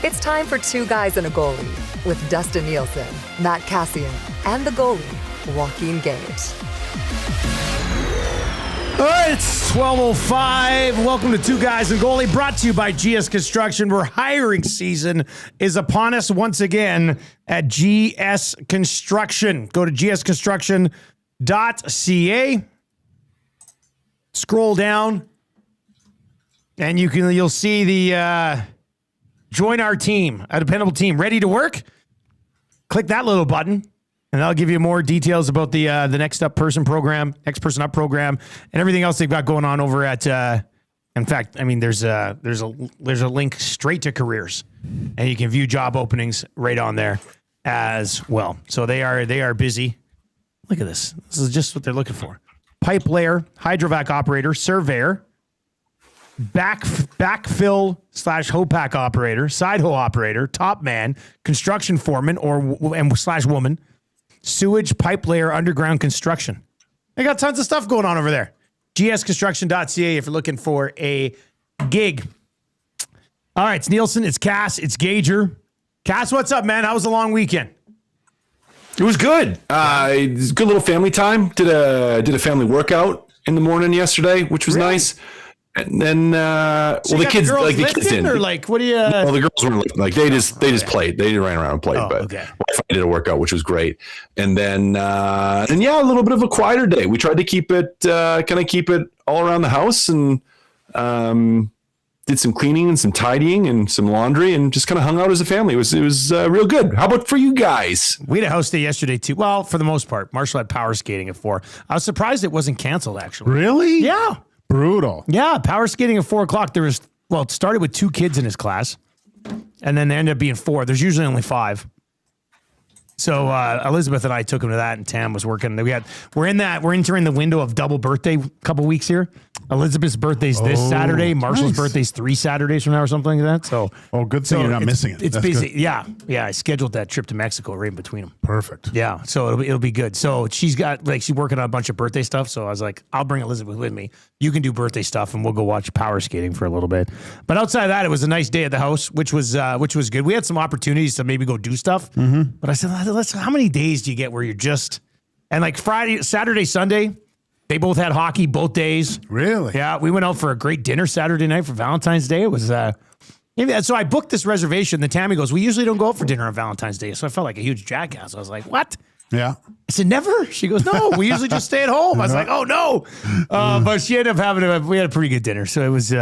It's time for Two Guys and a Goalie with Dustin Nielson, Matt Kassian, and the goalie, Joaquin Gage. All right, it's 12:05. Welcome to Two Guys and Goalie, brought to you by GS Construction, where hiring season is upon us once again at GS Construction. Go to gsconstruction.ca. Scroll down, and you'll see the join our team, a dependable team, ready to work. Click that little button. And that'll give you more details about the next person up program, and everything else they've got going on over at. In fact, I mean, there's a link straight to careers, and you can view job openings right on there as well. So they are busy. Look at this. This is just what they're looking for: pipe layer, hydrovac operator, surveyor, backfill / hopack operator, side hoe operator, top man, construction foreman / woman. Sewage, pipe layer, underground construction. They got tons of stuff going on over there. gsconstruction.ca if you're looking for a gig. All right, it's Nielsen, it's Cass, it's Gager. Cass, what's up, man? How was the long weekend? It was good. It was a good little family time. Did a family workout in the morning yesterday, which was nice. And then, so the kids didn't, or like, what do you? Well, the girls weren't like they just played. They ran around and played, but I did a workout, which was great. And then, a little bit of a quieter day. We tried to keep it all around the house, and did some cleaning and some tidying and some laundry, and just kind of hung out as a family. It was real good. How about for you guys? We had a house day yesterday too. Well, for the most part, Marshall had power skating at 4. I was surprised it wasn't canceled. Actually, really? Yeah. Brutal. Yeah, power skating at 4 o'clock. It started with 2 kids in his class, and then there ended up being 4. There's usually only 5. So Elizabeth and I took him to that, and Tam was working. We're entering the window of double birthday a couple weeks here. Elizabeth's birthday's this Saturday. Marshall's birthday's 3 Saturdays from now or something like that. So good thing you're not missing it. It's That's busy. Good. Yeah. I scheduled that trip to Mexico right in between them. Perfect. Yeah, so it'll be good. So she's working on a bunch of birthday stuff. So I was like, I'll bring Elizabeth with me. You can do birthday stuff, and we'll go watch power skating for a little bit. But outside of that, it was a nice day at the house, which was good. We had some opportunities to maybe go do stuff. Mm-hmm. But I said, how many days do you get where you're just, and like Friday, Saturday, Sunday, they both had hockey both days. Really? Yeah, we went out for a great dinner Saturday night for Valentine's Day. It was so I booked this reservation. The Tammy goes, we usually don't go out for dinner on Valentine's Day. So I felt like a huge jackass. I was like, what? Yeah. I said, never. She goes, no, we usually just stay at home. I was like, oh no. But she ended up we had a pretty good dinner. So it was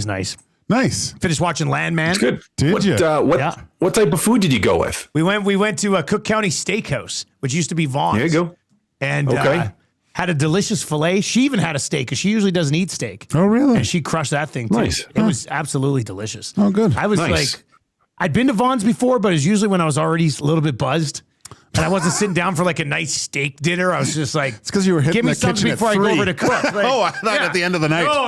nice. Nice. Finished watching Landman. It's good. Did you? What type of food did you go with? We went to a Cook County Steakhouse, which used to be Vaughn's. There you go. And had a delicious filet. She even had a steak because she usually doesn't eat steak. Oh, really? And she crushed that thing too. Nice. It was absolutely delicious. Oh, good. I was like, I'd been to Vaughn's before, but it's usually when I was already a little bit buzzed. And I wasn't sitting down for like a nice steak dinner. I was just like, it's because you were hitting give me the something kitchen before at 3. I go over to cook. Like, I thought at the end of the night. No.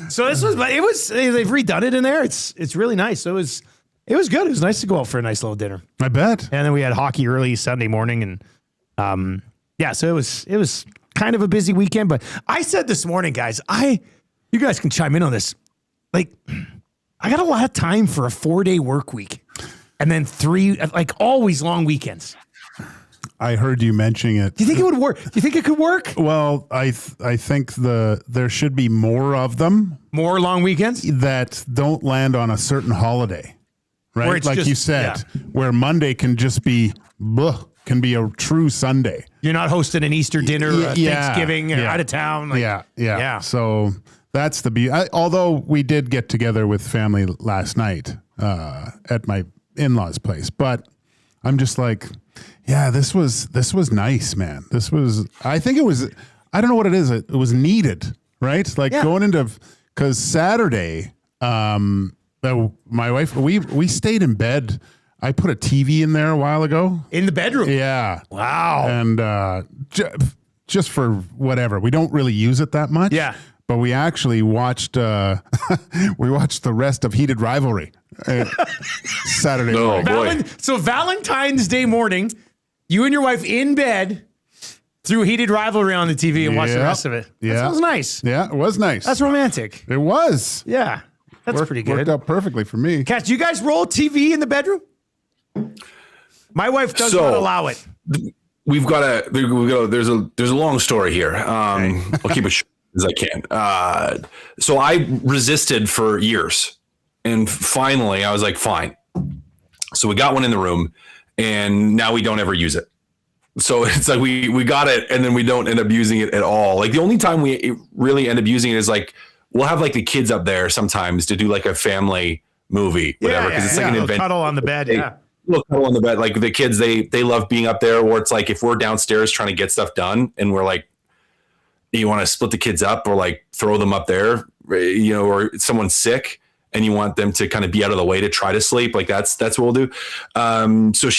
So this was, they've redone it in there. It's really nice. So it was good. It was nice to go out for a nice little dinner. I bet. And then we had hockey early Sunday morning, and so it was kind of a busy weekend. But I said this morning, guys, you guys can chime in on this. Like, I got a lot of time for a 4-day work week. And then 3, like always long weekends. I heard you mentioning it. Do you think it would work? Do you think it could work? Well, I think there should be more of them. More long weekends? That don't land on a certain holiday, right? Like you said, where Monday can just be, can be a true Sunday. You're not hosting an Easter dinner, Thanksgiving, or out of town. Like, yeah. So that's the beauty. Although we did get together with family last night at my in-laws place, but I'm just like, this was nice, man. I think it was, I don't know what it is. It was needed, right? Like going into, cause Saturday, my wife, we stayed in bed. I put a TV in there a while ago. In the bedroom? Yeah. Wow. And just for whatever. We don't really use it that much. Yeah. But we actually watched the rest of Heated Rivalry Saturday morning. Boy. So Valentine's Day morning, you and your wife in bed threw Heated Rivalry on the TV and watched the rest of it. That sounds nice. Yeah, it was nice. That's romantic. It was. Yeah. That's pretty good. Worked out perfectly for me. Kat, do you guys roll TV in the bedroom? My wife does not allow it. We've got there's a long story here. I'll keep it short as I can. So I resisted for years, and finally I was like, fine. So we got one in the room, and now we don't ever use it. So it's like we got it, and then we don't end up using it at all. Like the only time we really end up using it is like we'll have like the kids up there sometimes to do like a family movie, whatever, because it's like an event. Cuddle on the bed, Little cuddle on the bed. Like the kids, they love being up there. Or it's like if we're downstairs trying to get stuff done, and we're like, you want to split the kids up or like throw them up there, you know, or someone's sick and you want them to kind of be out of the way to try to sleep. Like that's what we'll do. So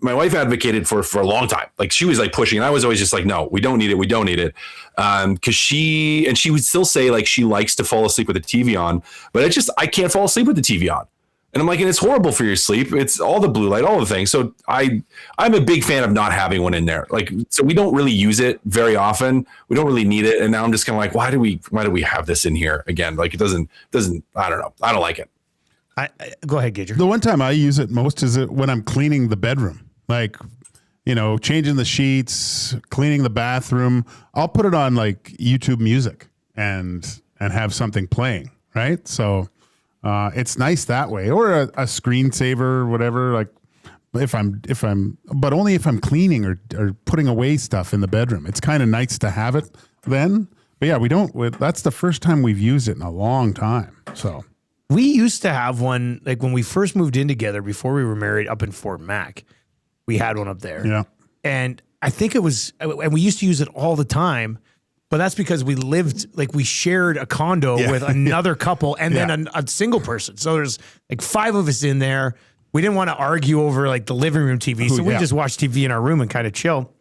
my wife advocated for a long time. Like she was like pushing, and I was always just like, no, we don't need it. We don't need it. Cause she would still say like, she likes to fall asleep with the TV on, but I can't fall asleep with the TV on. And I'm like, and it's horrible for your sleep. It's all the blue light, all the things. So I'm a big fan of not having one in there. Like, so we don't really use it very often. We don't really need it. And now I'm just kind of like, why do we have this in here again? Like it doesn't, I don't know. I don't like it. Go ahead, Gager. The one time I use it most is when I'm cleaning the bedroom, like, you know, changing the sheets, cleaning the bathroom. I'll put it on like YouTube music and have something playing. Right. So, it's nice that way, or a screensaver or whatever. Like but only if I'm cleaning or putting away stuff in the bedroom. It's kind of nice to have it then. But yeah, that's the first time we've used it in a long time. So we used to have one, like when we first moved in together before we were married up in Fort Mac, we had one up there. Yeah. And I think and we used to use it all the time. But that's because we shared a condo with another couple and then a single person. So there's like 5 of us in there. We didn't want to argue over like the living room TV. So we just watched TV in our room and kind of chill.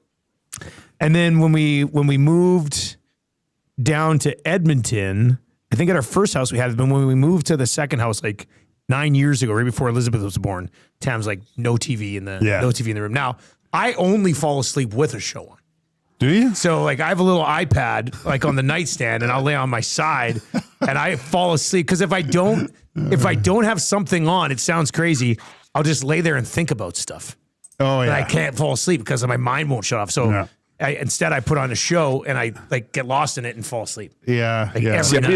And then when we moved down to Edmonton, I think at our first house we had, but when we moved to the second house, like 9 years ago, right before Elizabeth was born, Tam's like, no TV in the room. Now I only fall asleep with a show on. Do you? So like I have a little iPad like on the nightstand, and I'll lay on my side and I fall asleep. Cause if I don't have something on, it sounds crazy, I'll just lay there and think about stuff. Oh yeah. And I can't fall asleep because my mind won't shut off. So instead I put on a show and I like get lost in it and fall asleep. Yeah. See, I do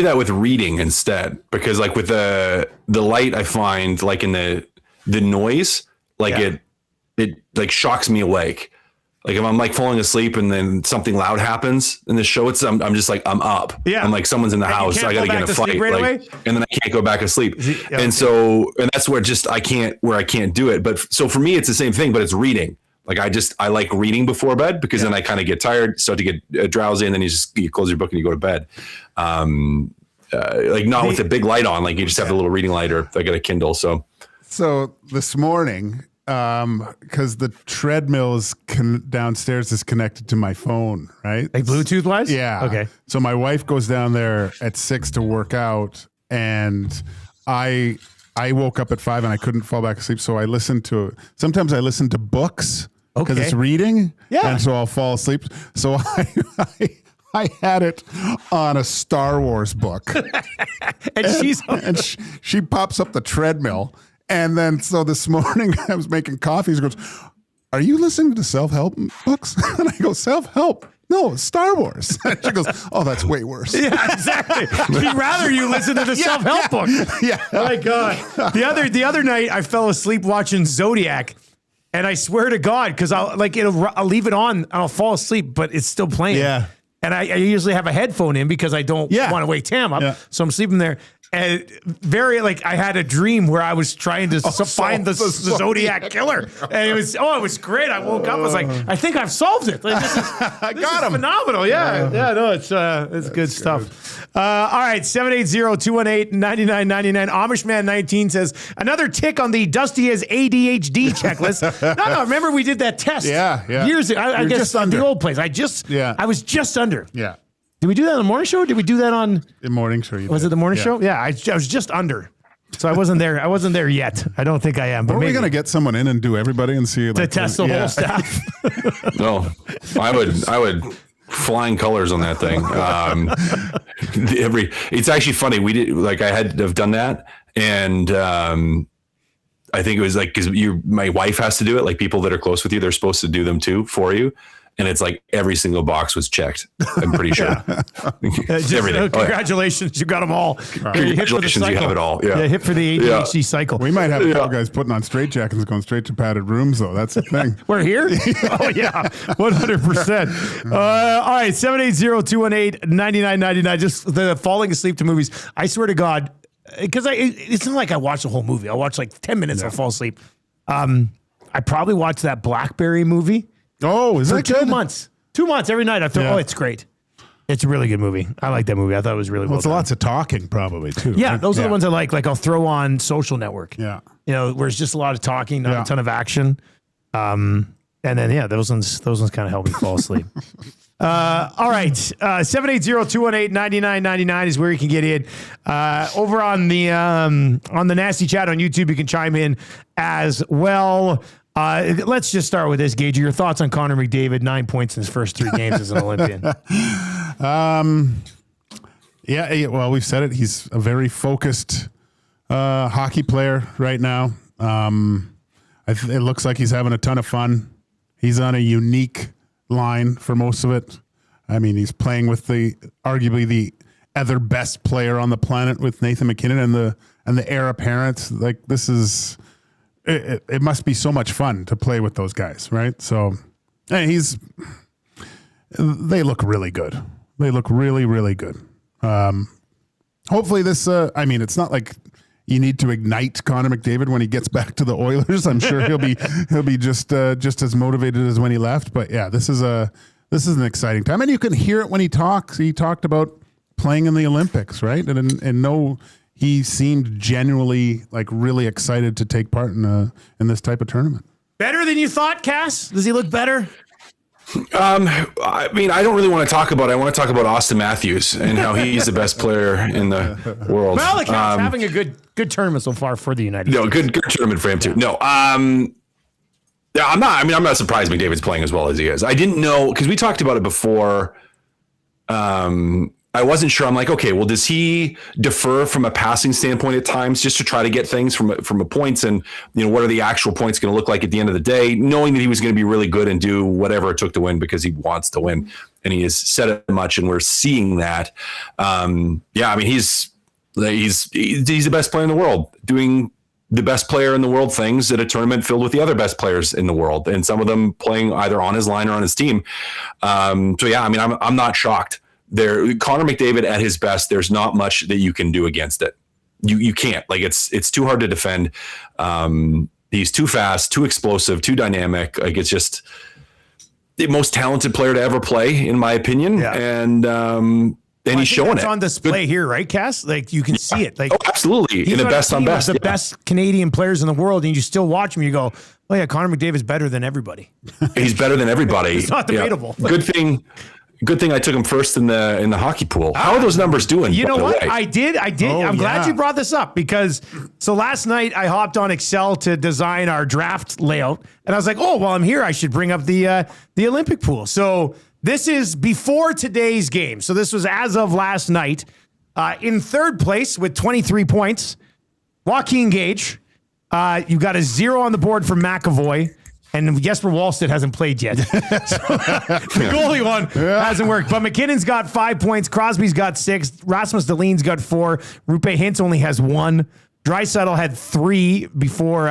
that with reading instead, because like with the light, I find like in the noise, like it like shocks me awake. Like if I'm like falling asleep and then something loud happens in the show, I'm just like, I'm up. Yeah. I'm like, someone's in the house. I got to get in a fight. And then I can't go back to sleep. And that's where I can't do it. But so for me, it's the same thing, but it's reading. Like I like reading before bed, because then I kind of get tired, start to get drowsy, and then you close your book and you go to bed. Like not with a big light on, like you just have a little reading light, or I got a Kindle. So this morning, because the treadmill is downstairs is connected to my phone, right? Like Bluetooth wise? Yeah. Okay. So my wife goes down there at 6 to work out, and I woke up at 5 and I couldn't fall back asleep. So sometimes I listen to books because it's reading. Yeah. And so I'll fall asleep. So I had it on a Star Wars book. and she pops up the treadmill. And then, so this morning I was making coffee. She goes, "Are you listening to self-help books?" And I go, "Self-help? No, Star Wars." And she goes, "Oh, that's way worse." Yeah, exactly. She'd rather you listen to the self-help book. Yeah. Oh my God. The other night I fell asleep watching Zodiac, and I swear to God, because I'll leave it on and I'll fall asleep, but it's still playing. Yeah. And I usually have a headphone in because I don't want to wake Tam up. Yeah. So I'm sleeping there. And I had a dream where I was trying to find the Zodiac killer. And it was great. I woke up, I was like, I think I've solved it. Like, this is phenomenal. Yeah. No, it's good stuff. All right. 780-218-9999. Amishman 19 says, another tick on the Dusty has ADHD checklist. No, remember we did that test. Yeah. Years ago. I guess at the old place. I was just under. Yeah. Did we do that on the morning show? Or did we do that on the morning show? Was it the morning show? Yeah, I was just under, so I wasn't there. I wasn't there yet. I don't think I am. But are we going to get someone in and do everybody and see to test the whole staff? No, I would flying colors on that thing. It's actually funny. We did I had to have done that, and I think it was because my wife has to do it. Like people that are close with you, they're supposed to do them too for you. And it's like every single box was checked. I'm pretty sure. Everything. Congratulations. You got them all. Congratulations. You have it all. Yeah. Hit for the ADHD cycle. We might have a couple guys putting on straitjackets going straight to padded rooms, though. That's the thing. We're here? Oh, yeah. 100%. All right. 780-218-9999. Just the falling asleep to movies. I swear to God, because it's not like I watch the whole movie. I'll watch 10 minutes. I'll fall asleep. I probably watched that Blackberry movie. Oh, is that 2 months? 2 months every night. I thought, it's great. It's a really good movie. I like that movie. I thought it was really well it's done. lots of talking probably too. Yeah, those are the ones I like. Like I'll throw on Social Network. Yeah. Where it's just a lot of talking, not a ton of action. And then, those ones kind of help me fall asleep. All right. 780-218-9999 is where you can get in. Over on the Nasty Chat on YouTube, you can chime in as well. Let's just start with this, Gage. Your thoughts on Connor McDavid, 9 points in his first 3 games as an Olympian? Well, we've said it. He's a very focused hockey player right now. It looks like he's having a ton of fun. He's on a unique line for most of it. I mean, he's playing with arguably the other best player on the planet with Nathan McKinnon and the heir apparent. Like this is. It must be so much fun to play with those guys, right? So, they look really good. They look really, really good. Hopefully this, it's not like you need to ignite Connor McDavid when he gets back to the Oilers. I'm sure he'll be just as motivated as when he left. But yeah, this is an exciting time. And you can hear it when he talks. He talked about playing in the Olympics, right? He seemed genuinely really excited to take part in this type of tournament. Better than you thought, Cass? Does he look better? I don't really want to talk about it. I want to talk about Austin Matthews and how he's the best player in the world. Well, the Cass having a good tournament so far for the United States. Good tournament for him too. No, I'm not surprised McDavid's playing as well as he is. I didn't know because we talked about it before. I wasn't sure. I'm like, okay, well, does he defer from a passing standpoint at times just to try to get things from a points and, what are the actual points going to look like at the end of the day, knowing that he was going to be really good and do whatever it took to win because he wants to win. And he has said it much and we're seeing that. He's the best player in the world doing the best player in the world things at a tournament filled with the other best players in the world. And some of them playing either on his line or on his team. I'm not shocked. Connor McDavid at his best, there's not much that you can do against it. You can't. It's too hard to defend. He's too fast, too explosive, too dynamic. It's just the most talented player to ever play, in my opinion. Yeah. And he's showing it. It's on display here, right, Cass? You can see it. Absolutely. In the best on best. The best Canadian players in the world, and you still watch him. You go, oh yeah, Connor McDavid's better than everybody. He's better than everybody. It's not debatable. Yeah. Good thing I took him first in the hockey pool. How are those numbers doing? You know what? I did. I'm glad you brought this up because last night I hopped on Excel to design our draft layout, and I was like, oh, while I'm here, I should bring up the Olympic pool. So this is before today's game. So this was as of last night. In third place with 23 points, Joaquin Gage. You've got a 0 on the board for McAvoy. And Jesper Wallstedt hasn't played yet. So, the goalie one hasn't worked. But McKinnon's got 5 points. Crosby's got 6. Rasmus Dahlin's got 4. Rupe Hintz only has 1. Draisaitl had 3 before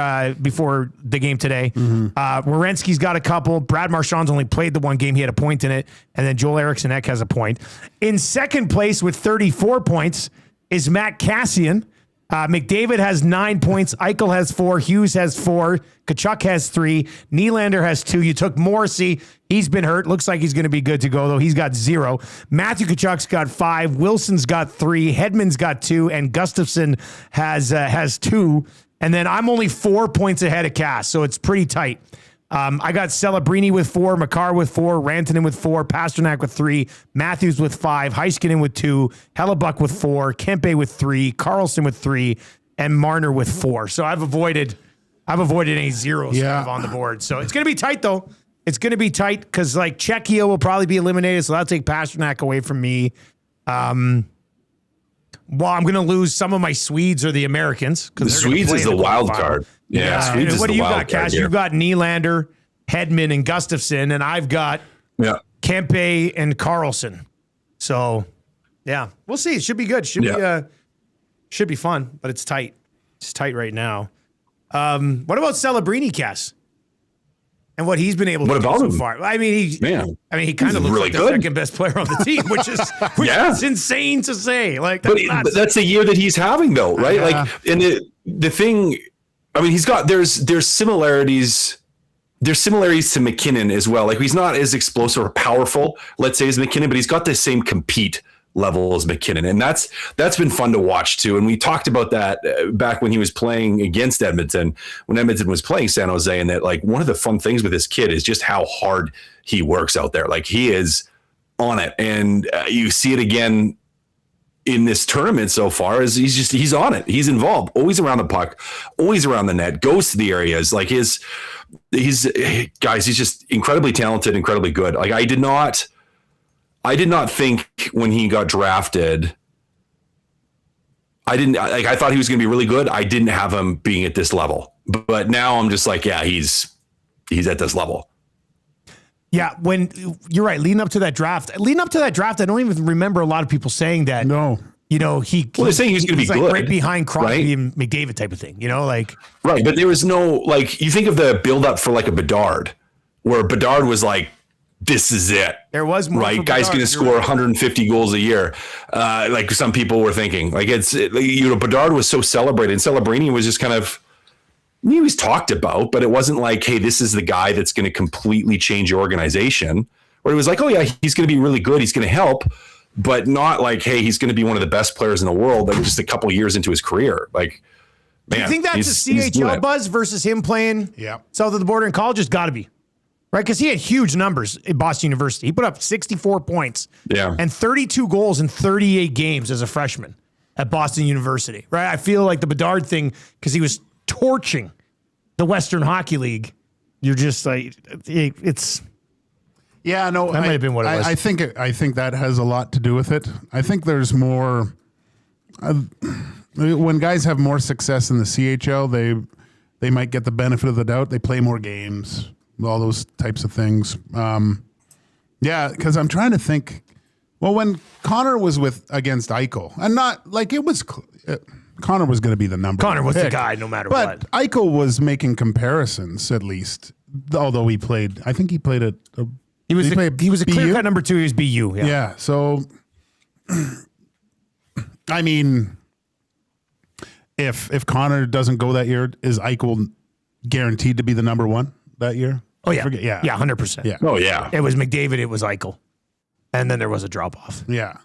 the game today. Mm-hmm. Werenski's got a couple. Brad Marchand's only played the one game. He had a point in it. And then Joel Eriksson-Ek has a point. In second place with 34 points is Matt Kassian. McDavid has 9 points. Eichel has 4. Hughes has 4. Tkachuk has 3. Nylander has 2. You took Morrissey. He's been hurt. Looks like he's going to be good to go, though. He's got 0. Matthew Tkachuk's got 5. Wilson's got 3. Hedman's got 2. And Gustafsson has 2. And then I'm only 4 points ahead of Cass, so it's pretty tight. I got Celebrini with 4, Makar with 4, Rantanen with 4, Pasternak with 3, Matthews with 5, Heiskanen with 2, Hellebuck with 4, Kempe with 3, Carlson with 3, and Marner with 4. So I've avoided any zeros on the board. So it's going to be tight, though. It's going to be tight because like Czechia will probably be eliminated, so that'll take Pasternak away from me. Well, I'm going to lose some of my Swedes or the Americans. The Swedes is the wild card. Yeah, Swedes is what the do you wild got, Cass? You've got Nylander, Hedman, and Gustafsson, and I've got Kempe and Carlson. So, yeah, we'll see. It should be good. Should be fun, but it's tight. It's tight right now. What about Celebrini, Cass? And what he's been able to do so far. I mean, he kind of looks really like the second best player on the team, which is insane to say. Like, but that's the year that he's having, though, right? Yeah. Like, and the thing, I mean, he's got there's similarities. There's similarities to McKinnon as well. Like, he's not as explosive or powerful, let's say, as McKinnon, but he's got the same compete level as McKinnon, and that's been fun to watch too. And we talked about that back when he was playing against Edmonton, when Edmonton was playing San Jose, and that like one of the fun things with this kid is just how hard he works out there. Like, he is on it, and you see it again in this tournament so far. As he's on it, he's involved, always around the puck, always around the net, goes to the areas. Like, he's just incredibly talented, incredibly good. Like, I did not think when he got drafted, I thought he was going to be really good. I didn't have him being at this level, but now I'm just like, yeah, he's at this level. Yeah. When you're right, leading up to that draft, I don't even remember a lot of people saying that. No, they're saying he's going to be like good, right behind Crosby and McDavid type of thing, like. Right. But there was no, like, you think of the build up for like a Bedard, where Bedard was like, this is it. There was more. Right. Guy's going to score 150 goals a year. Like some people were thinking, like, Bedard was so celebrated, and Celebrini was just kind of, he was talked about, but it wasn't like, hey, this is the guy that's going to completely change your organization. Or it was like, oh yeah, he's going to be really good, he's going to help, but not like, hey, he's going to be one of the best players in the world. Like, just a couple of years into his career. Like, man, do you think that's a CHL buzz versus him playing south of the border in college? It's got to be. Right, because he had huge numbers at Boston University. He put up 64 points and 32 goals in 38 games as a freshman at Boston University. Right, I feel like the Bedard thing, because he was torching the Western Hockey League. You're just like, it's. Yeah, no, that might have been what it was. I think that has a lot to do with it. I think there's more. When guys have more success in the CHL, they might get the benefit of the doubt. They play more games. All those types of things. Because I'm trying to think. Well, when Connor was against Eichel, and not like it was, Connor was going to be the number. Connor was pick, the guy, no matter what. But Eichel was making comparisons, at least. Although he played, I think he played at. He was a clear cut number 2. He was BU. Yeah. So, I mean, if Connor doesn't go that year, is Eichel guaranteed to be the number 1 that year? Oh, yeah. 100%. Yeah. Oh, yeah. It was McDavid, it was Eichel. And then there was a drop-off. Yeah.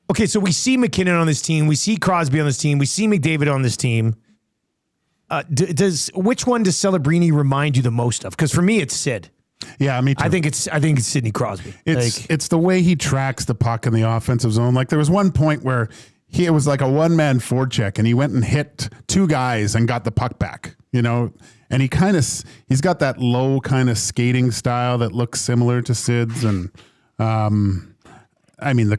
Okay, so we see McKinnon on this team. We see Crosby on this team. We see McDavid on this team. Which one does Celebrini remind you the most of? Because for me, it's Sid. Yeah, me too. I think it's Sidney Crosby. It's the way he tracks the puck in the offensive zone. Like, there was one point where it was like a one-man forecheck, and he went and hit 2 guys and got the puck back, and he's got that low kind of skating style that looks similar to Sid's. And I mean,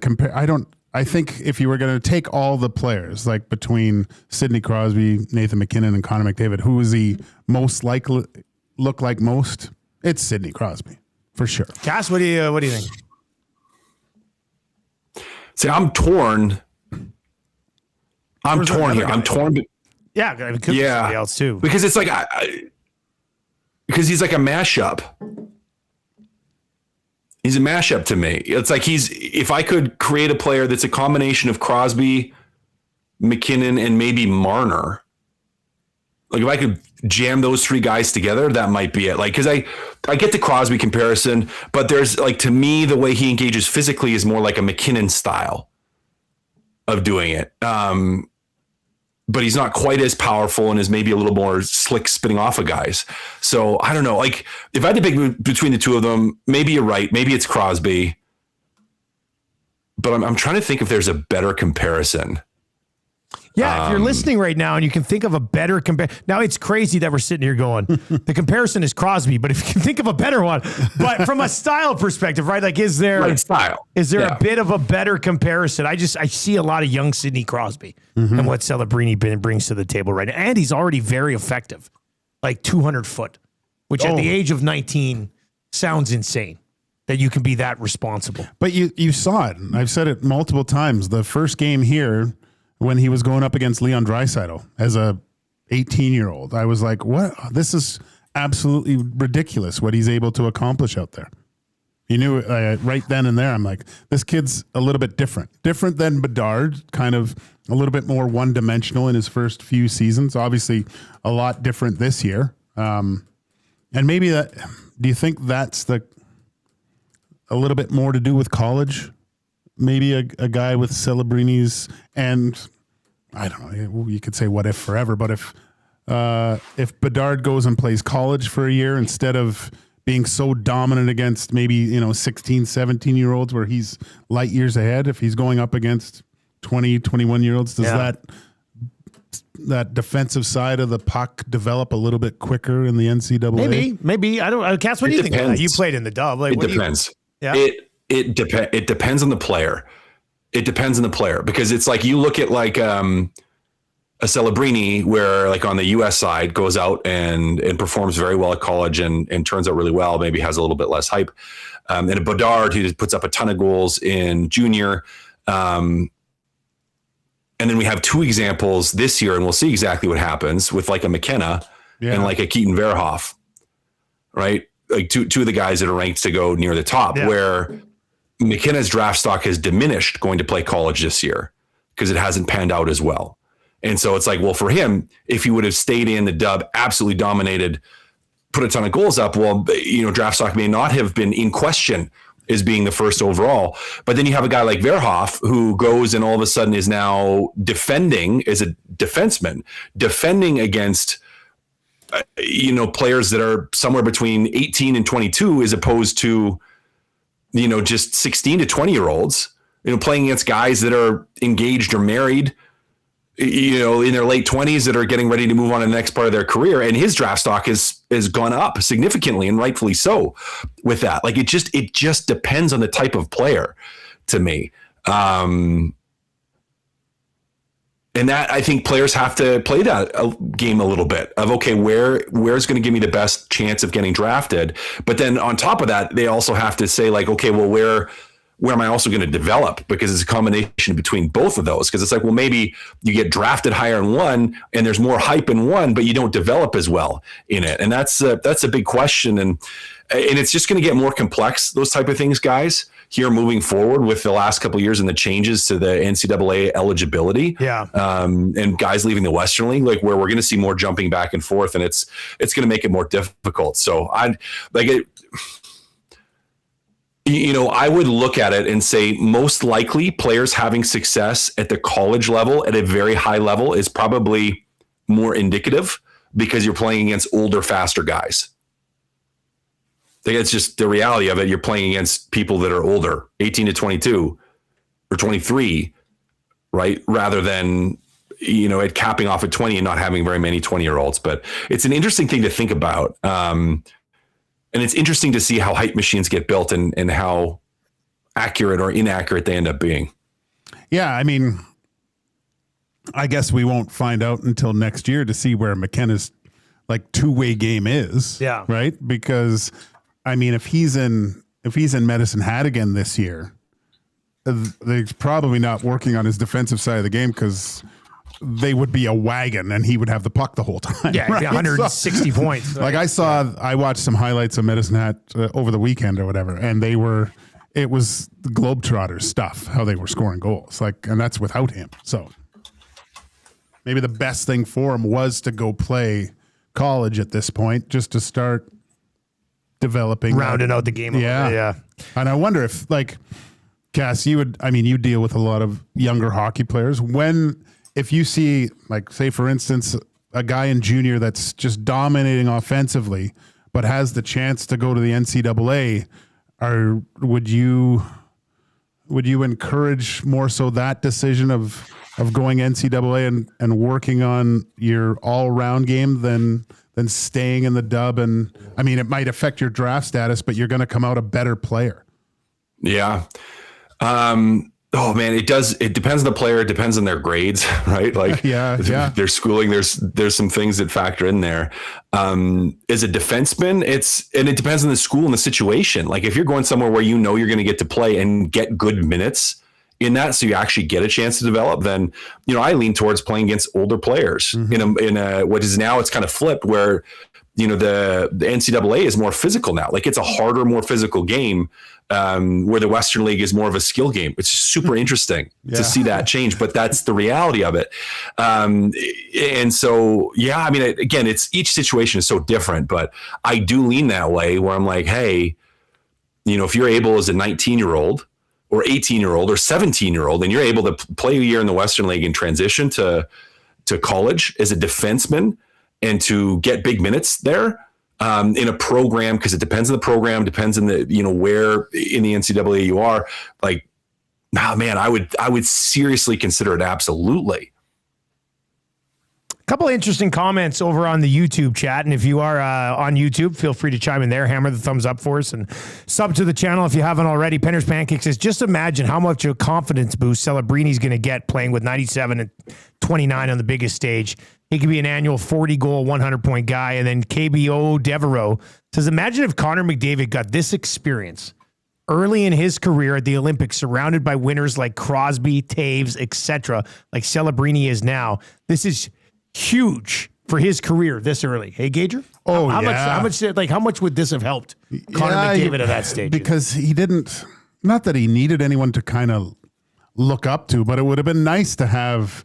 I think if you were going to take all the players, like between Sidney Crosby, Nathan McKinnon, and Connor McDavid, who is he most likely look like most? It's Sidney Crosby for sure. Cass, what do you think? See, I'm torn. I'm torn here. I'm torn. Yeah, I mean, could be somebody else too. Because it's like, because he's like a mashup. He's a mashup to me. It's like if I could create a player that's a combination of Crosby, McKinnon, and maybe Marner, like if I could jam those 3 guys together, that might be it. Like, because I get the Crosby comparison, but there's like, to me, the way he engages physically is more like a McKinnon style of doing it. But he's not quite as powerful and is maybe a little more slick spinning off of guys. So I don't know. Like, if I had to pick between the 2 of them, maybe you're right. Maybe it's Crosby. But I'm trying to think if there's a better comparison. Yeah, if you're listening right now and you can think of a better now it's crazy that we're sitting here going, the comparison is Crosby, but if you can think of a better one, but from a style perspective, right? Like, is there a bit of a better comparison? I see a lot of young Sidney Crosby and what Celebrini brings to the table right now, and he's already very effective, like 200 foot, which at the age of 19 sounds insane. That you can be that responsible. But you saw it. I've said it multiple times. The first game here, when he was going up against Leon Draisaitl as a 18-year-old, I was like, what? This is absolutely ridiculous what he's able to accomplish out there. You knew right then and there, I'm like, this kid's a little bit different. Different than Bedard, kind of a little bit more one-dimensional in his first few seasons. Obviously, a lot different this year. And maybe do you think that's a little bit more to do with college? Maybe a guy with Celebrini's, and I don't know, you could say what if forever, but if Bedard goes and plays college for a year instead of being so dominant against maybe, 16, 17-year-olds where he's light years ahead, if he's going up against 20, 21-year-olds, does that defensive side of the puck develop a little bit quicker in the NCAA? Maybe. I don't. Cass, what do you think of that? You played in the Dub. Like, it depends. It depends on the player. It depends on the player, because it's like you look at like a Celebrini, where like on the U.S. side goes out and performs very well at college and turns out really well, maybe has a little bit less hype. And a Bedard who just puts up a ton of goals in junior. And then we have two examples this year, and we'll see exactly what happens with like a McKenna and like a Keaton Verhoff, right? Like two of the guys that are ranked to go near the top, where McKenna's draft stock has diminished going to play college this year because it hasn't panned out as well. And so it's like, well, for him, if he would have stayed in the Dub, absolutely dominated, put a ton of goals up, well, draft stock may not have been in question as being the first overall. But then you have a guy like Verhoff who goes and all of a sudden is now defending as a defenseman, defending against players that are somewhere between 18 and 22, as opposed to, just 16 to 20-year-olds, playing against guys that are engaged or married, in their late 20s that are getting ready to move on to the next part of their career. And his draft stock has gone up significantly, and rightfully so with that. Like, it just depends on the type of player to me. And that, I think players have to play that game a little bit of, okay, where's going to give me the best chance of getting drafted? But then on top of that, they also have to say like, okay, well, where am I also going to develop? Because it's a combination between both of those. Because it's like, well, maybe you get drafted higher in one and there's more hype in one, but you don't develop as well in it. And that's a big question. And it's just going to get more complex, those type of things, guys, here moving forward with the last couple of years and the changes to the NCAA eligibility. And guys leaving the Western League, like, where we're going to see more jumping back and forth, and it's going to make it more difficult. So I would look at it and say most likely players having success at the college level at a very high level is probably more indicative, because you're playing against older, faster guys. I think it's just the reality of it. You're playing against people that are older, 18 to 22 or 23, right? Rather than, it capping off at 20 and not having very many 20-year-olds. But it's an interesting thing to think about. And it's interesting to see how hype machines get built and how accurate or inaccurate they end up being. Yeah, I mean, I guess we won't find out until next year to see where McKenna's like two-way game is. Yeah. Right? Because I mean, if he's in Medicine Hat again this year, they're probably not working on his defensive side of the game, because they would be a wagon and he would have the puck the whole time. Yeah, right? 160 points. Like I watched some highlights of Medicine Hat over the weekend or whatever, and it was the Globetrotters stuff, how they were scoring goals. And that's without him. So maybe the best thing for him was to go play college at this point, just to start developing, rounding out the game. Yeah. And I wonder if, like, Cass, you deal with a lot of younger hockey players. If you see, like, say for instance, a guy in junior that's just dominating offensively, but has the chance to go to the NCAA, would you encourage more so that decision of of going NCAA and working on your all-around game than staying in the dub. And I mean, it might affect your draft status, but you're going to come out a better player. Yeah. Oh man, it does. It depends on the player. It depends on their grades, right? Like their schooling, there's some things that factor in there. As a defenseman, it depends on the school and the situation. Like if you're going somewhere where you know you're going to get to play and get good minutes in that, so you actually get a chance to develop, then, you know, I lean towards playing against older players in a what is now, it's kind of flipped where, you know, the NCAA is more physical now. Like it's a harder, more physical game, where the Western League is more of a skill game. It's super interesting to see that change, but that's the reality of it. And so, yeah, I mean, again, it's each situation is so different, but I do lean that way where I'm like, hey, you know, if you're able as a 19-year-old or 18-year-old or 17-year-old, and you're able to play a year in the Western League and transition to college as a defenseman and to get big minutes there, in a program, because it depends on the program, depends on the, you know, where in the NCAA you are. Like, nah, man, I would seriously consider it. Absolutely. Couple of interesting comments over on the YouTube chat. And if you are on YouTube, feel free to chime in there, hammer the thumbs up for us, and sub to the channel if you haven't already. Penner's Pancakes says, just imagine how much of a confidence boost Celebrini's going to get playing with 97 and 29 on the biggest stage. He could be an annual 40-goal, 100-point guy. And then KBO Devereaux says, imagine if Connor McDavid got this experience early in his career at the Olympics, surrounded by winners like Crosby, Taves, etc., like Celebrini is now. This is huge for his career this early. Hey, Gager? How much would this have helped Connor McDavid at that stage? Because he didn't, not that he needed anyone to kind of look up to, but it would have been nice to have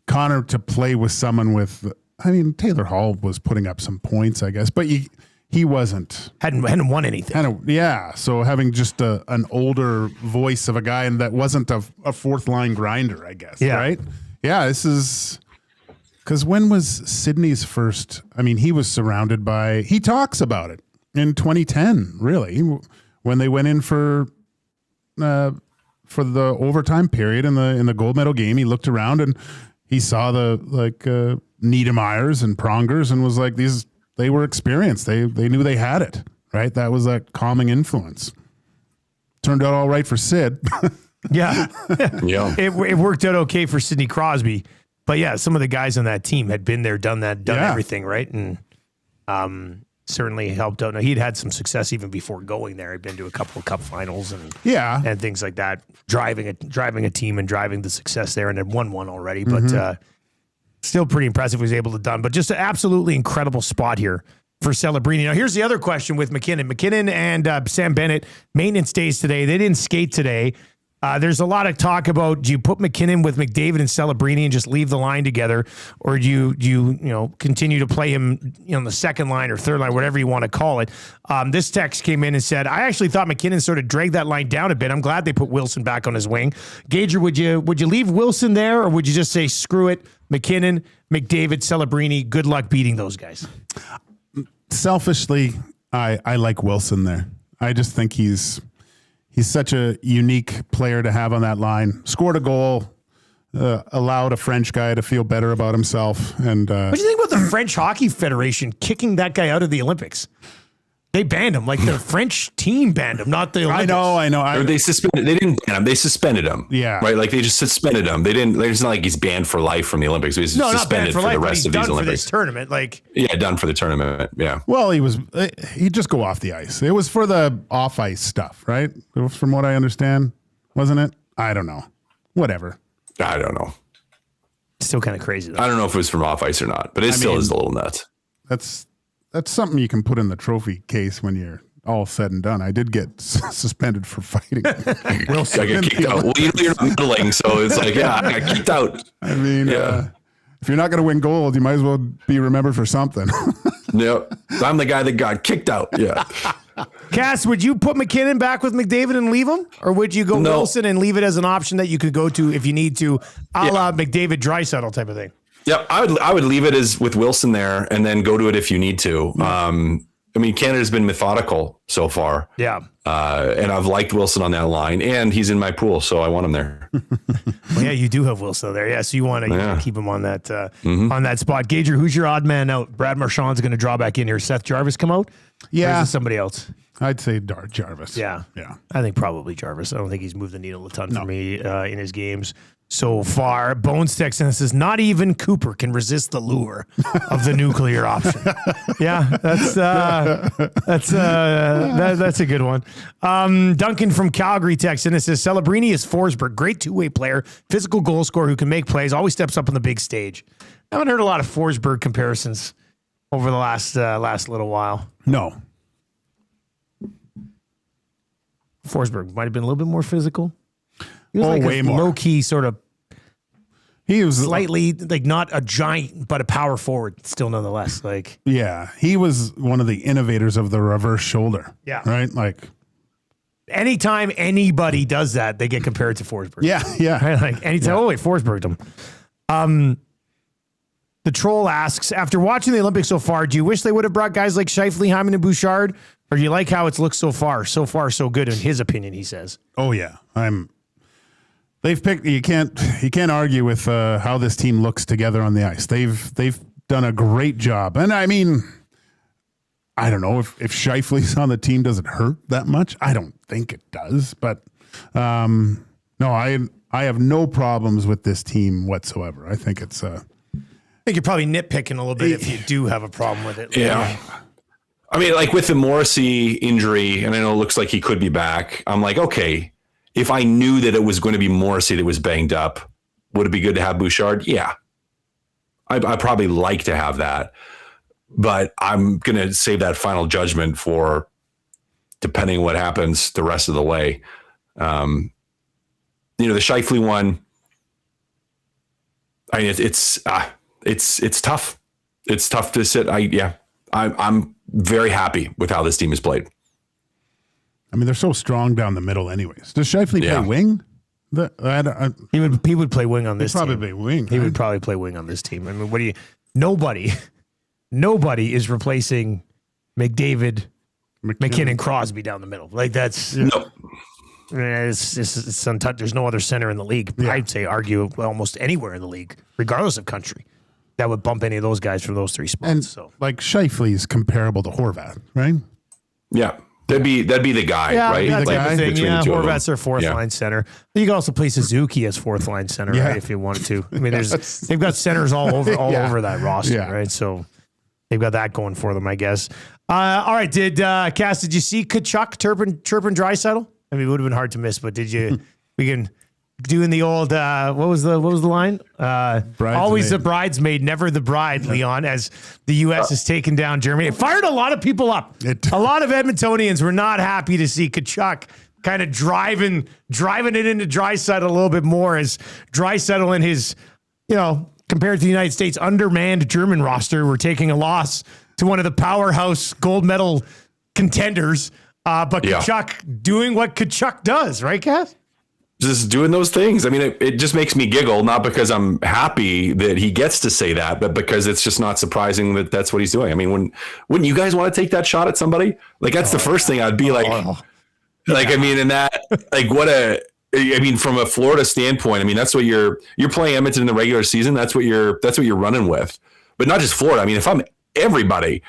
Connor to play with someone with, I mean, Taylor Hall was putting up some points, I guess, but he wasn't. Hadn't won anything. So having just an older voice of a guy and that wasn't a fourth line grinder, I guess, right? Yeah, this is... Because when was Sydney's first? I mean, he was surrounded by. He talks about it in 2010. Really, when they went in for the overtime period in the gold medal game, he looked around and he saw the Niedermeyers and Prongers and was like, they were experienced. They knew they had it. Right, that was that calming influence. Turned out all right for Sid. Yeah. It worked out okay for Sidney Crosby. But yeah, some of the guys on that team had been there, done everything, right? And certainly helped out. Now, he'd had some success even before going there. He'd been to a couple of cup finals and things like that, driving a team and driving the success there, and had won one already. But still pretty impressive what he was able to done. But just an absolutely incredible spot here for Celebrini. Now, here's the other question with McKinnon. McKinnon and Sam Bennett, maintenance days today. They didn't skate today. There's a lot of talk about, do you put McKinnon with McDavid and Celebrini and just leave the line together, or do you continue to play him on the second line or third line, whatever you want to call it? This text came in and said, I actually thought McKinnon sort of dragged that line down a bit. I'm glad they put Wilson back on his wing. Gager, would you leave Wilson there, or would you just say, screw it, McKinnon, McDavid, Celebrini, good luck beating those guys? Selfishly, I like Wilson there. I just think he's such a unique player to have on that line. Scored a goal, allowed a French guy to feel better about himself. And what do you think about the French Hockey Federation kicking that guy out of the Olympics? They banned him, like the French team banned him, not the Olympics. I know. They suspended. They didn't ban him. They suspended him. Yeah, right. Like they just suspended him. They didn't. It's not like he's banned for life from the Olympics. He's suspended for the rest of these Olympics. For this tournament, done for the tournament. Yeah. Well, he'd just go off the ice. It was for the off ice stuff, right? From what I understand, wasn't it? I don't know. Whatever. I don't know. Still kind of crazy, though. I don't know if it was from off ice or not, but it still is a little nuts. That's something you can put in the trophy case when you're all said and done. I did get suspended for fighting. I got kicked out. Well, you're not meddling, so it's like, I got kicked out. I mean, if you're not going to win gold, you might as well be remembered for something. Yep. I'm the guy that got kicked out. Yeah. Cass, would you put McKinnon back with McDavid and leave him? Or would you go Wilson and leave it as an option that you could go to if you need to, a la McDavid Draisaitl type of thing? Yeah, I would leave it as with Wilson there and then go to it if you need to. I mean, Canada's been methodical so far. Yeah. And I've liked Wilson on that line, and he's in my pool, so I want him there. Well, yeah, you do have Wilson there. Yeah, so you want to keep him on that on that spot. Gager, who's your odd man out? Brad Marchand's going to draw back in here. Seth Jarvis come out? Yeah. Or is it somebody else? I'd say Jarvis. Yeah. Yeah. I think probably Jarvis. I don't think he's moved the needle a ton for me in his games so far. Bones texting and says, not even Cooper can resist the lure of the nuclear option. Yeah, that's a good one. Duncan from Calgary texting and says, Celebrini is Forsberg, great two-way player, physical goal scorer who can make plays, always steps up on the big stage. I haven't heard a lot of Forsberg comparisons over the last little while. No. Forsberg might have been a little bit more physical. He was way more low-key sort of. He was slightly like not a giant, but a power forward still nonetheless. Like, yeah, he was one of the innovators of the reverse shoulder. Yeah. Right. Like anytime anybody does that, they get compared to Forsberg. Yeah. Yeah. Right? Like anytime. Oh wait, Forsberged him. The troll asks, after watching the Olympics so far, do you wish they would have brought guys like Scheifele, Hyman, and Bouchard? Or do you like how it's looked so far? So far, so good in his opinion, he says. Oh yeah. They've picked. You can't argue with how this team looks together on the ice. They've done a great job, and I mean, I don't know if Scheifele's on the team, does it hurt that much? I don't think it does, but no, I have no problems with this team whatsoever. I think it's. I think you're probably nitpicking a little bit if you do have a problem with it. Yeah. I mean, like with the Morrissey injury, and I know it looks like he could be back. I'm like, okay. If I knew that it was going to be Morrissey that was banged up, would it be good to have Bouchard? Yeah. I probably like to have that, but I'm going to save that final judgment for depending on what happens the rest of the way. The Scheifele one, I mean, it's tough. It's tough to sit. I'm very happy with how this team has played. I mean, they're so strong down the middle anyways. Does Scheifele play wing? He would play wing on this team. Probably play wing. He would probably play wing on this team. I mean, nobody is replacing McDavid, McKinnon, Crosby down the middle. Like that's it's untouched. There's no other center in the league. Yeah. I'd say argue almost anywhere in the league, regardless of country, that would bump any of those guys from those three spots. And so like Scheifele is comparable to Horvat, right? Yeah. That'd be the guy, right? That's like the thing. Yeah, Horvat's their fourth line center. You can also play Suzuki as fourth line center, right? If you wanted to. I mean, they've got centers all over that roster, right? So they've got that going for them, I guess. All right, Cass, did you see Tkachuk chirping Draisaitl? I mean, it would have been hard to miss, but did you? We can doing the old what was the line? Always the bridesmaid, never the bride, Leon, as the U.S. has taken down Germany. It fired a lot of people up. A lot of Edmontonians were not happy to see Tkachuk kind of driving it into Draisaitl a little bit more, as Draisaitl and his, compared to the United States, undermanned German roster were taking a loss to one of the powerhouse gold medal contenders. But Tkachuk doing what Tkachuk does, right, Cass? Just doing those things. I mean, it just makes me giggle, not because I'm happy that he gets to say that, but because it's just not surprising that that's what he's doing. I mean, wouldn't you guys want to take that shot at somebody? Like, that's the first thing I'd be like, I mean, and that, like, from a Florida standpoint, I mean, that's what you're playing Edmonton in the regular season. That's what you're running with, but not just Florida. I mean, if I'm everybody,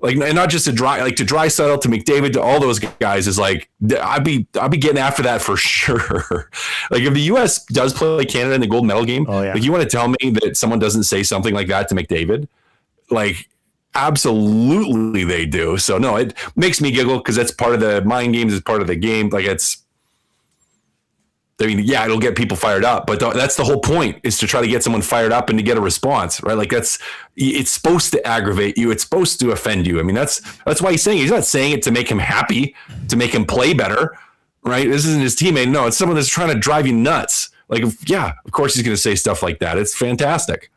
like, and not just to Draisaitl, to McDavid, to all those guys, is like, I'd be getting after that for sure. Like, if the U.S. does play Canada in the gold medal game, like, you want to tell me that someone doesn't say something like that to McDavid? Like, absolutely they do. So no, it makes me giggle because that's part of the mind games, is part of the game. Like, it'll get people fired up, but that's the whole point, is to try to get someone fired up and to get a response, right? Like, it's supposed to aggravate you. It's supposed to offend you. I mean, that's why he's saying it. He's not saying it to make him happy, to make him play better, right? This isn't his teammate. No, it's someone that's trying to drive you nuts. Like, of course he's going to say stuff like that. It's fantastic.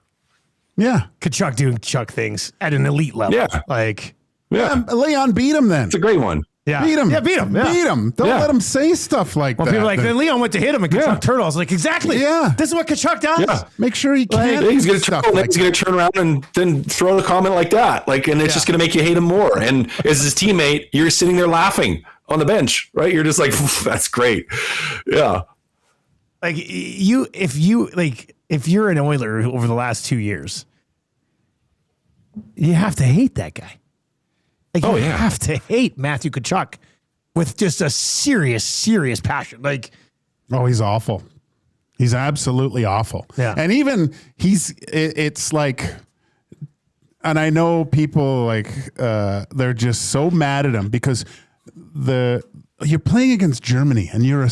Yeah. Tkachuk doing Tkachuk things at an elite level. Yeah. Like, Leon beat him then. It's a great one. Yeah. Beat him. Yeah, beat him. Yeah. Beat him. Don't let him say stuff like that. People are like, then Leon went to hit him and Tkachuk turtle. I was like, exactly. Yeah. This is what Tkachuk does. Yeah. Make sure he can't. He's going to turn around and then throw a comment like that. Like, and it's just going to make you hate him more. And as his teammate, you're sitting there laughing on the bench, right? You're just like, that's great. Yeah. Like if you're an Oiler over the last 2 years, you have to hate that guy. Like you have to hate Matthew Tkachuk with just a serious passion. Like, oh, he's awful. He's absolutely awful. Yeah. And even it's like, and I know people like, they're just so mad at him because you're playing against Germany and you're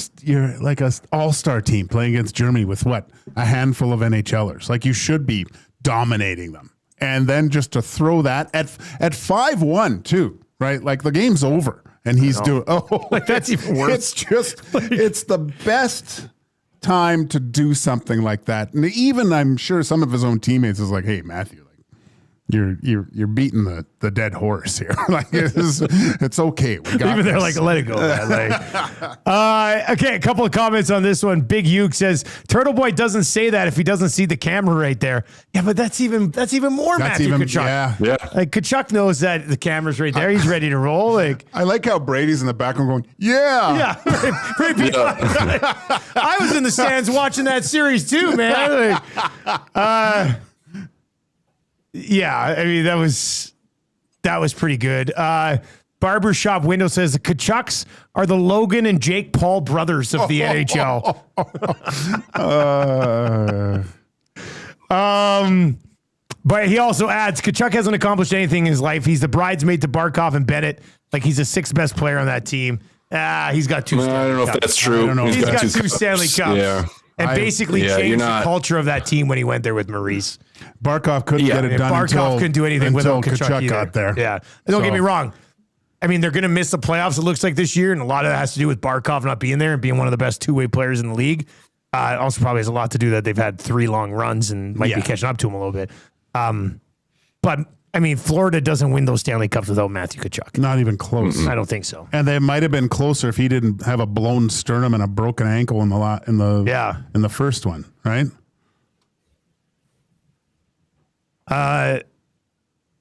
like a all-star team playing against Germany with a handful of NHLers. Like you should be dominating them. And then just to throw that at 5-1 too, right? Like the game's over and he's doing, like that's even worse. It's just, it's the best time to do something like that. And even I'm sure some of his own teammates is like, hey, Matthew, you're beating the dead horse here. Like it's okay. We got even they're like, let it go, man. Like, okay, a couple of comments on this one. Big Uke says Turtle Boy doesn't say that if he doesn't see the camera right there. Yeah, but that's even more Matthew Tkachuk. Yeah. Like Tkachuk knows that the camera's right there. He's ready to roll. Like I like how Brady's in the background going, yeah. Right behind. I was in the stands watching that series too, man. Like, yeah, I mean that was pretty good. Barbershop Window says the Tkachuks are the Logan and Jake Paul brothers of the NHL. But he also adds Tkachuk hasn't accomplished anything in his life. He's the bridesmaid to Barkov and Bennett. Like he's the sixth best player on that team. He's got two. I don't know if that's true. I don't know. He's got two Stanley Cups. Yeah. And basically changed the culture of that team when he went there with Maurice. Barkov couldn't get it done Barkov couldn't do anything without Tkachuk got there. Yeah. Don't get me wrong. I mean, they're going to miss the playoffs, it looks like, this year, and a lot of that has to do with Barkov not being there and being one of the best two-way players in the league. It also probably has a lot to do that they've had 3 long runs and might be catching up to him a little bit. But, I mean, Florida doesn't win those Stanley Cups without Matthew Tkachuk. Not even close. I don't think so. And they might have been closer if he didn't have a blown sternum and a broken ankle in the first one, right?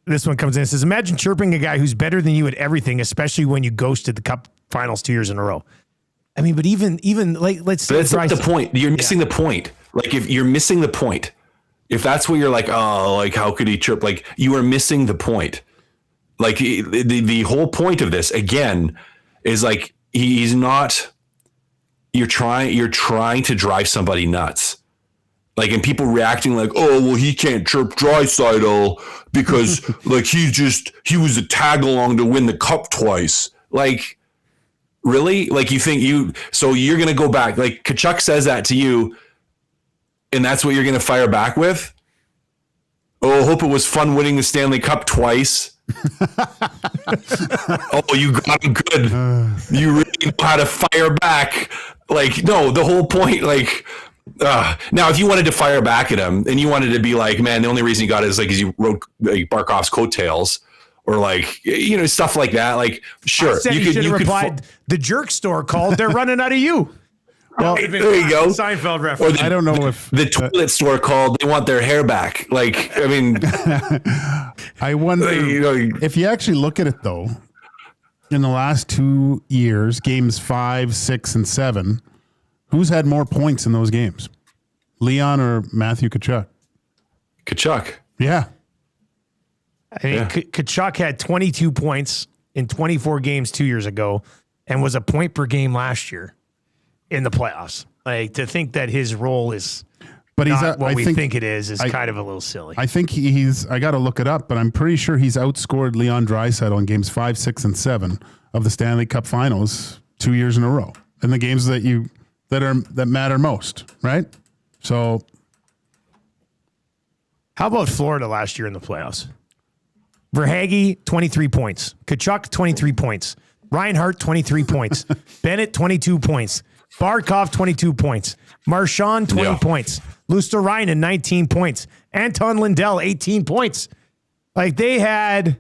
This one comes in and says, imagine chirping a guy who's better than you at everything, especially when you ghosted the Cup finals 2 years in a row. I mean, but even like, let's say that's not the point. You're missing the point. Like if you're missing the point, if that's what you're like, oh, like how could he chirp? Like you are missing the point. Like the whole point of this again is like he's not. You're trying to drive somebody nuts. Like, and people reacting like, oh, well, he can't chirp Draisaitl because like he was a tag along to win the cup twice. Like, really? Like so you're going to go back. Like Tkachuk says that to you and that's what you're going to fire back with? Oh, hope it was fun winning the Stanley Cup twice. Oh, you got him good. You really know how to fire back. Like, no, the whole point, like, now if you wanted to fire back at him and you wanted to be like, man, the only reason you got it is like, because you rode Barkov's coattails or like, you know, stuff like that. Like, sure. You could replied, the jerk store called, they're running out of you. Well, there you go. Seinfeld reference. I don't know if the toilet store called, they want their hair back. Like, I mean, I wonder if you actually look at it though, in the last 2 years, games 5, 6, and 7, who's had more points in those games? Leon or Matthew Tkachuk? Tkachuk. Yeah. I mean, Tkachuk had 22 points in 24 games 2 years ago and was a point per game last year in the playoffs. Like, to think that his role is not what we think it is kind of a little silly. I think I got to look it up, but I'm pretty sure he's outscored Leon Draisaitl in games 5, 6, and 7 of the Stanley Cup Finals 2 years in a row. In the games that matter most, right? So, how about Florida last year in the playoffs? Verhaeghe, 23 points. Tkachuk, 23 points. Reinhart, 23 points. Bennett, 22 points. Barkov, 22 points. Marchand, 20 points. Luostarinen, 19 points. Anton Lindell, 18 points. Like, they had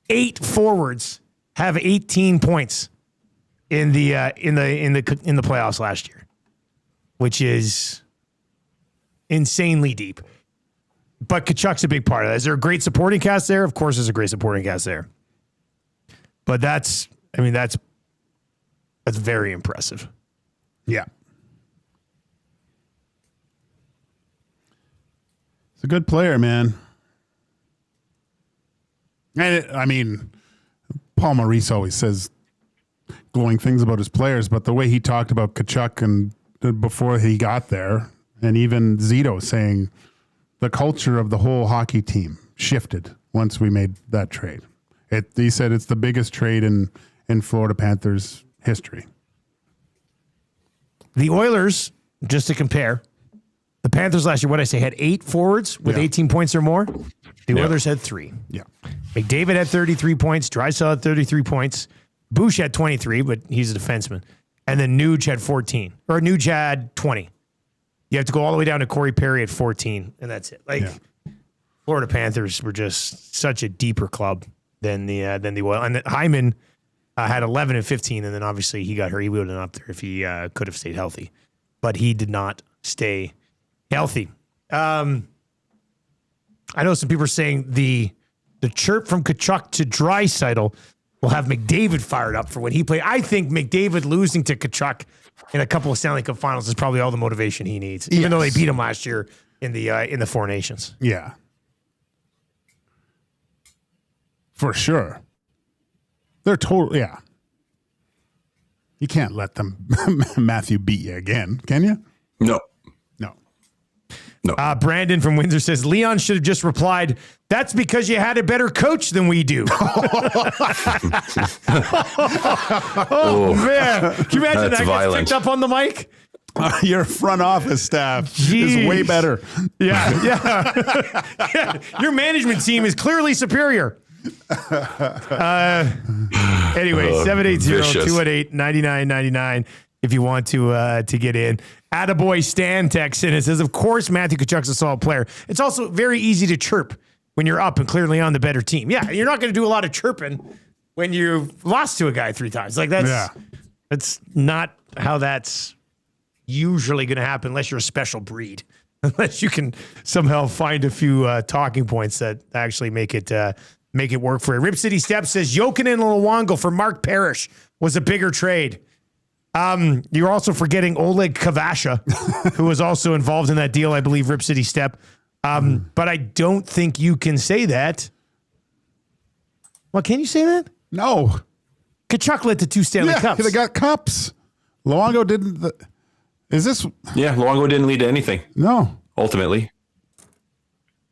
8 forwards have 18 points in the playoffs last year, which is insanely deep. But Tkachuk's a big part of that. Is there a great supporting cast there? Of course, there's a great supporting cast there. But that's very impressive. Yeah. He's a good player, man. And Paul Maurice always says glowing things about his players, but the way he talked about Tkachuk and before he got there, and even Zito saying the culture of the whole hockey team shifted once we made that trade. He said it's the biggest trade in Florida Panthers history. The Oilers, just to compare, the Panthers last year, had 8 forwards with 18 points or more. The Oilers had 3. Yeah. McDavid had 33 points. Draisaitl had 33 points. Bush had 23, but he's a defenseman. And then Nuge had 14. Or Nuge had 20. You have to go all the way down to Corey Perry at 14, and that's it. Florida Panthers were just such a deeper club than the Oilers. And Hyman had 11 and 15, and then obviously he got hurt. He would have been up there if he could have stayed healthy. But he did not stay healthy. I know some people are saying the chirp from Tkachuk to Draisaitl will have McDavid fired up for when he played. I think McDavid losing to Tkachuk in a couple of Stanley Cup Finals is probably all the motivation he needs, even though they beat him last year in the Four Nations. Yeah, for sure. They're total. Yeah, you can't let them Matthew beat you again, can you? No. Brandon from Windsor says, Leon should have just replied, that's because you had a better coach than we do. Oh, man. Can you imagine that gets picked up on the mic? Your front office staff is way better. Yeah. Your management team is clearly superior. Anyway, 780-218-9999 if you want to get in. Attaboy Stan texts in and says, of course, Matthew Tkachuk's a solid player. It's also very easy to chirp when you're up and clearly on the better team. Yeah, you're not going to do a lot of chirping when you've lost to a guy 3 times. That's not how that's usually going to happen unless you're a special breed. Unless you can somehow find a few talking points that actually make it work for you. Rip City Steps says, Joaquin and Luongo for Mark Parrish was a bigger trade. You're also forgetting Oleg Kavasha, who was also involved in that deal, I believe, Rip City Step. But I don't think you can say that. Well, can you say that? No. Tkachuk led to 2 Stanley Cups. They got cups. Luongo didn't. Is this? Yeah, Luongo didn't lead to anything. No. Ultimately.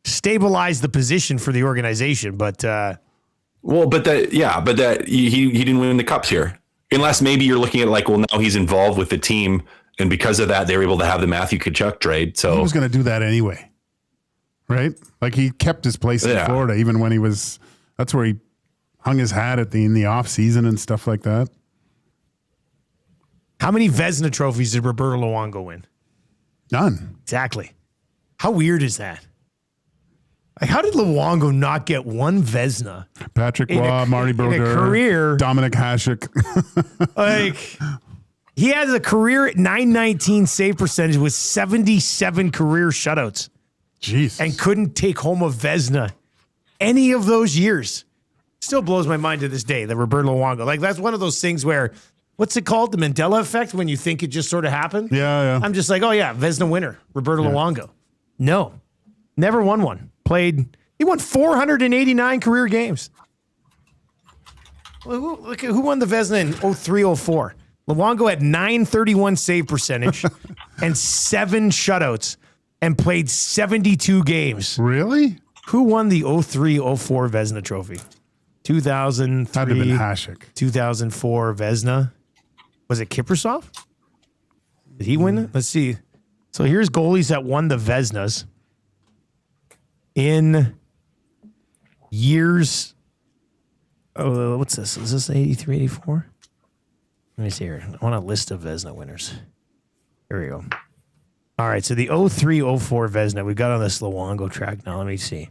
Stabilized the position for the organization, but... he didn't win the cups here. Unless maybe you're looking at now he's involved with the team, and because of that, they were able to have the Matthew Tkachuk trade. So he was going to do that anyway, right? He kept his place in Florida, even when he was. That's where he hung his hat in the off season and stuff like that. How many Vezina trophies did Roberto Luongo win? None. Exactly. How weird is that? How did Luongo not get 1 Vezina? Patrick Waugh, Marty Brodeur, career, Dominic Hasek. He has a career .919 save percentage with 77 career shutouts. Jeez. And couldn't take home a Vezina any of those years. Still blows my mind to this day, the Roberto Luongo. That's one of those things where, what's it called? The Mandela effect, when you think it just sort of happened? Yeah. I'm just Vezina winner, Roberto Luongo. No, never won one. He won 489 career games. Look at who won the Vezina in 03-04. Luongo had .931 save percentage and 7 shutouts and played 72 games. Really? Who won the 03-04 Vezina trophy? 2003. Had to have been Hasek. 2004 Vezina. Was it Kiprasov? Did he win it? Let's see. So here's goalies that won the Vezinas in years. Oh, what's this? Is this 83, 84? Let me see here. I want a list of Vezina winners. Here we go. All right, so the 03-04 Vezina, we got on this Luongo track now. Let me see.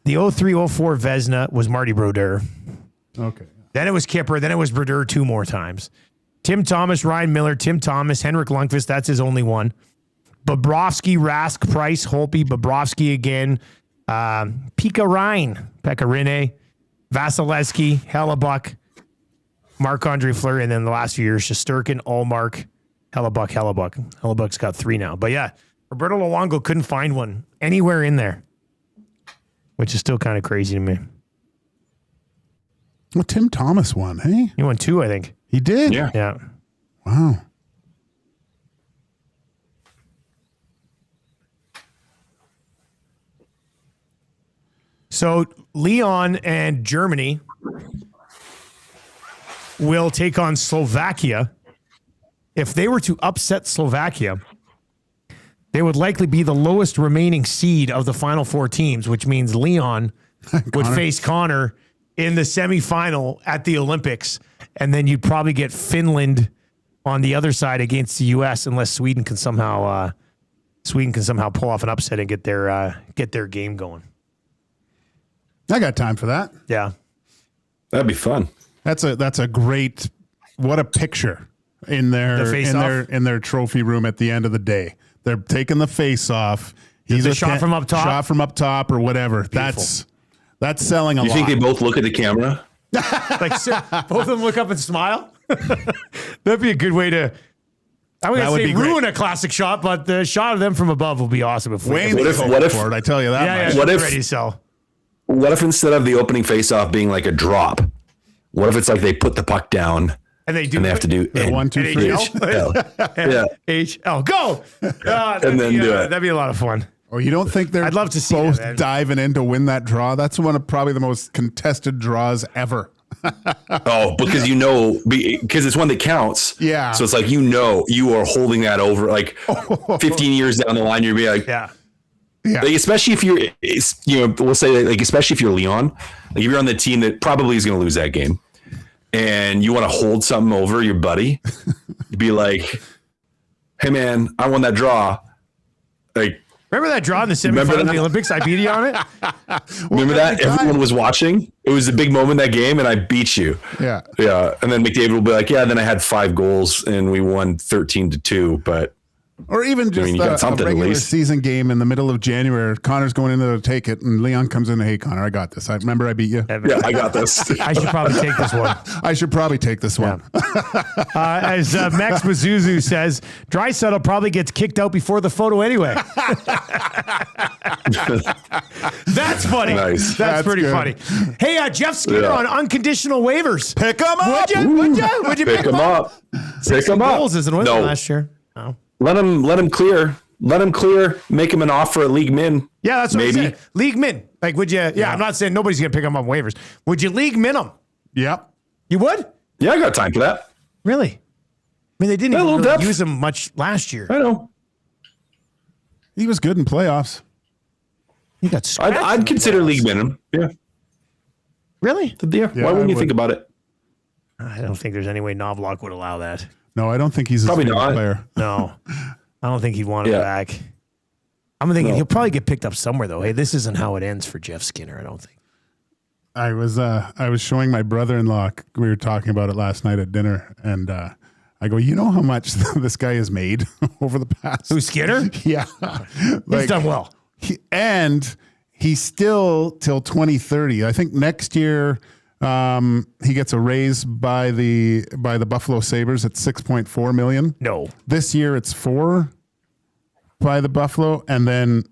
The 03-04 Vezina was Marty Brodeur. Okay. Then it was Kipper. Then it was Brodeur 2 more times. Tim Thomas, Ryan Miller, Tim Thomas, Henrik Lundqvist. That's his only one. Bobrovsky, Rask, Price, Holtby, Bobrovsky again. Pekka Rinne, Vasilevsky, Hellebuck, Marc-Andre Fleury, and then the last few years, Shesterkin, Ullmark, Hellebuck. Hellebuck's got 3 now. But yeah, Roberto Luongo couldn't find one anywhere in there, which is still kind of crazy to me. Well, Tim Thomas won, hey? He won 2, I think. He did? Yeah. Wow. So Leon and Germany will take on Slovakia. If they were to upset Slovakia, they would likely be the lowest remaining seed of the final 4 teams, which means Leon would face Connor in the semifinal at the Olympics. And then you'd probably get Finland on the other side against the U.S. unless Sweden can somehow pull off an upset and get their game going. I got time for that. Yeah. That'd be fun. That's a great, what a picture in their trophy room at the end of the day. They're taking the face off. He's a shot from up top. Shot from up top or whatever. Beautiful. That's selling a lot. You think they both look at the camera? Like both of them look up and smile? That'd be a good way to, I would say ruin a classic shot, but the shot of them from above will be awesome. If Wayne, what if I tell you that? What if instead of the opening face-off being like a drop, what if it's like they put the puck down and they have to do 1, 2, 3 HL go, and then do it. That'd be a lot of fun. Oh, you don't think they're I'd love to see both that, diving in to win that draw? That's one of probably the most contested draws ever. Because it's one that counts. Yeah. So it's like, you are holding that over like 15 years down the line. You'll be like, yeah. Like, especially if we'll say like, especially if you're Leon, like if you're on the team that probably is going to lose that game, and you want to hold something over your buddy, you'd be like, "Hey man, I won that draw." Like, remember that draw in the semifinal of the Olympics? I beat you on it. Remember that? Everyone was watching. It was a big moment that game, and I beat you. Yeah. And then McDavid will be like, "Yeah." Then I had 5 goals, and we won 13-2. But or even just a regular season game in the middle of January. Connor's going in there to take it, and Leon comes in. Hey, Connor, I got this. I beat you. Yeah, I got this. I should probably take this one. As Max Mazuzu says, Draisaitl probably gets kicked out before the photo anyway. That's funny. Nice. That's pretty funny. Hey, Jeff Skinner on unconditional waivers. Pick him up. Would you pick him up? Pick him up. Goals isn't with him last year. No. Let him clear. Make him an offer at League Min. Yeah, that's what maybe. I'm saying. League Min. Like, would you? Yeah, I'm not saying nobody's going to pick him up waivers. Would you League Min him? Yep. You would? Yeah, I got time for that. Really? I mean, they didn't even really use him much last year. I know. He was good in playoffs. He got I'd consider League Min him. Yeah. Really? Yeah. Why wouldn't you think about it? I don't think there's any way Novak would allow that. No, I don't think he's probably a not player. No, I don't think he'd want him back. I'm thinking he'll probably get picked up somewhere though. Hey, this isn't how it ends for Jeff Skinner. I don't think. I was showing my brother-in-law. We were talking about it last night at dinner, and I go, you know how much this guy has made over the past? Who's Skinner? Yeah, he's done well. He's still till 2030. I think next year. He gets a raise by the Buffalo Sabres at $6.4 million. No, this year it's 4 by the Buffalo, and then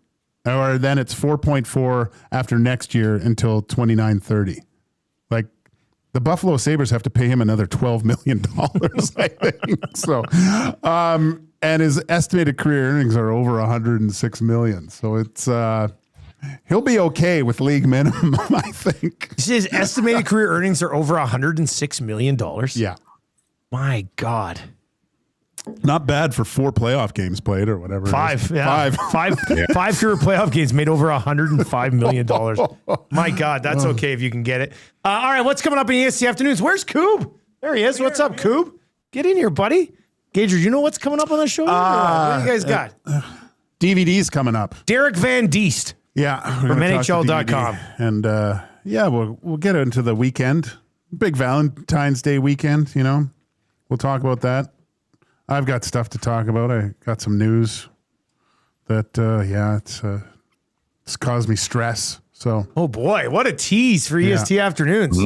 it's 4.4 after next year until 29-30. Like the Buffalo Sabres have to pay him another $12 million, I think. So, and his estimated career earnings are over $106 million. So it's. He'll be okay with league minimum, I think. His estimated career earnings are over $106 million. Yeah. My God. Not bad for 4 playoff games played or whatever. 5. Yeah. 5 career playoff games made over $105 million. My God, that's okay if you can get it. All right, what's coming up in ESC Afternoons? Where's Coob? There he is. What's up, Coob? Get in here, buddy. Gager, you know what's coming up on the show? What do you guys got? DVD's coming up. Derek Van Diest. Yeah, from NHL.com. And we'll get into the weekend big Valentine's Day weekend, you know. We'll talk about that. I've got stuff to talk about. I got some news that, it's caused me stress. So, oh boy, what a tease for EST afternoons.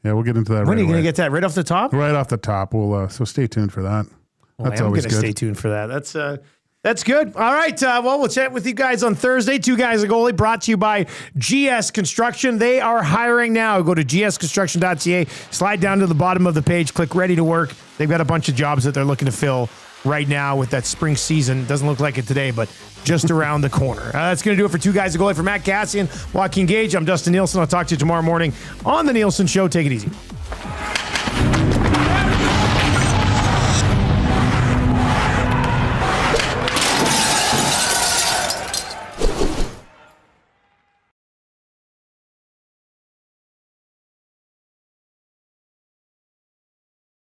Yeah, we'll get into that. When are you going to get that right off the top? Right off the top. We'll so stay tuned for that. That's always good. Stay tuned for that. That's good. All right. We'll chat with you guys on Thursday. Two Guys A Goalie, brought to you by GS Construction. They are hiring now. Go to gsconstruction.ca, slide down to the bottom of the page, click Ready to Work. They've got a bunch of jobs that they're looking to fill right now with that spring season. Doesn't look like it today, but just around the corner. That's going to do it for Two Guys A Goalie. For Matt Kassian, Joaquin Gage, I'm Dustin Nielson. I'll talk to you tomorrow morning on The Nielson Show. Take it easy.